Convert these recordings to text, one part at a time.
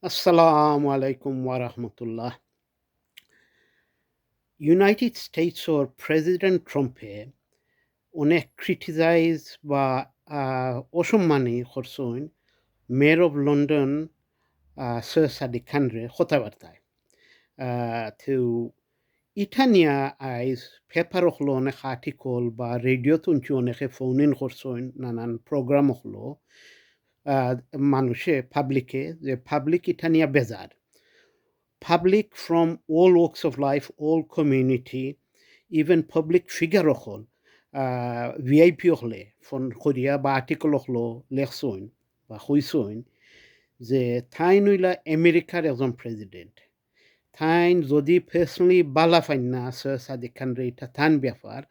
Assalamu alaikum wa rahmatullah. United স্টেটসর president ট্রাম্পে অনেক ক্রিটিসাইজ বা অসম্মানী করছেন mayor of London Syed Sadiq খানরে কথাবার্তায় তো ইটা নিয়া আইজ পেপার হলো অনেক আর্টিকল বা রেডিও তুনছি অনেকে ফোন ইন করছেন নানান প্রোগ্রাম হলো মানুষে পাবলিকে যে পাবলিক ইটা নিয়া বেজার public from all walks of life, all community, even public figure হল VIP হলে ফোন করিয়া বা আর্টিকেল হলো লেখছইন বা কইছইন যে থাইন হইলা আমেরিকার একজন প্রেসিডেন্ট থাইন যদি পার্সোনালি বালা ফাইন না সৈয়দ সাদিক খানরে এটা থান ব্যাপার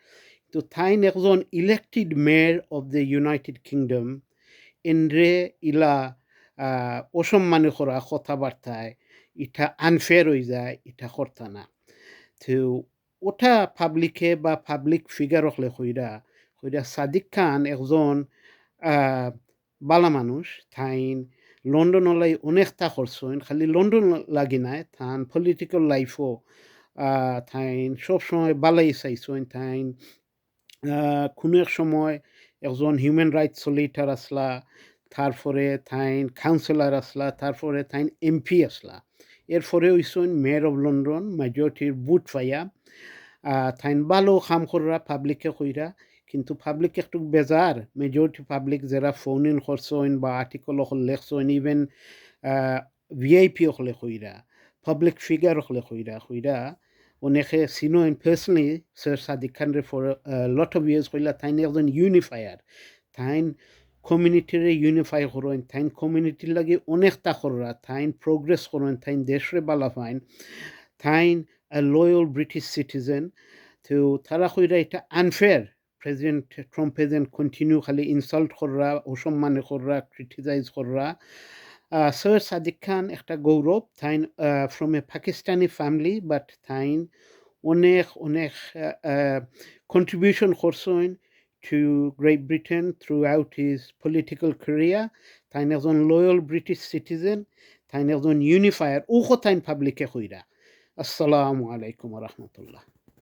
তো থাইন একজন elected mayor of the United Kingdom এনরে ইলা অসম্মানী করা কথাবার্তায় এটা আনফেয়ার হয়ে যায় এটা করতা না তো ওটা পাবলিকে বা পাবলিক ফিগার হলে কইরা সাদিক খান একজন বালা মানুষ থাইন লন্ডন লাই অনেকটা করছেন খালি লন্ডন লাগি নাই থান পলিটিক্যাল লাইফও থাইন সবসময় বালাই চাইছেন থাইন কোনো এক সময় একজন হিউম্যান রাইটস সলিটার আসলা তারপরে থাইন কাউন্সিলর আসলা তারপরে থাইন এমপি আসলা এরপরে হইছেন মেয়র অফ লন্ডন মেজরিটির বুট ফাইয়া থাইন ভালো কাম করা পাবলিকে কইরা কিন্তু পাবলিক একটু বেজার মেজরিটি পাবলিক যারা ফোন ইন করছেন বা আর্টিকেল লেখছেন ইভেন ভিআইপি হলে কইরা পাবলিক ফিগার হলে কইরা অনেকে চিনোইন পার্সোনালি স্যার সাদিক খানরে ফর লট অফ ইয়ার্স কইলা থাইন একজন ইউনিফায়ার থাইন কমিউনিটিরে ইউনিফাই করেন থাইন কমিউনিটির লাগে অনেকটা করা থাইন প্রোগ্রেস করেন থাইন দেশরে বালা ফাইন থাইন লয়াল ব্রিটিশ সিটিজেন তো তারা কইরা এটা আনফেয়ার প্রেসিডেন্ট ট্রাম্পে যেন কন্টিনিউ খালি ইনসাল্ট করা অসম্মানে করা ক্রিটিসাইজ করা সৈয়দ সাদিক খান একটা গৌরব থাইন from a Pakistani family but থাইন অনেক কন্ট্রিবিউশন করছেন to Great Britain throughout his political career. Taine একজন loyal British citizen, taine একজন unifier, ও কথাইন পাবলিকে কইরা। আসসালামু আলাইকুম ওয়া রাহমাতুল্লাহ।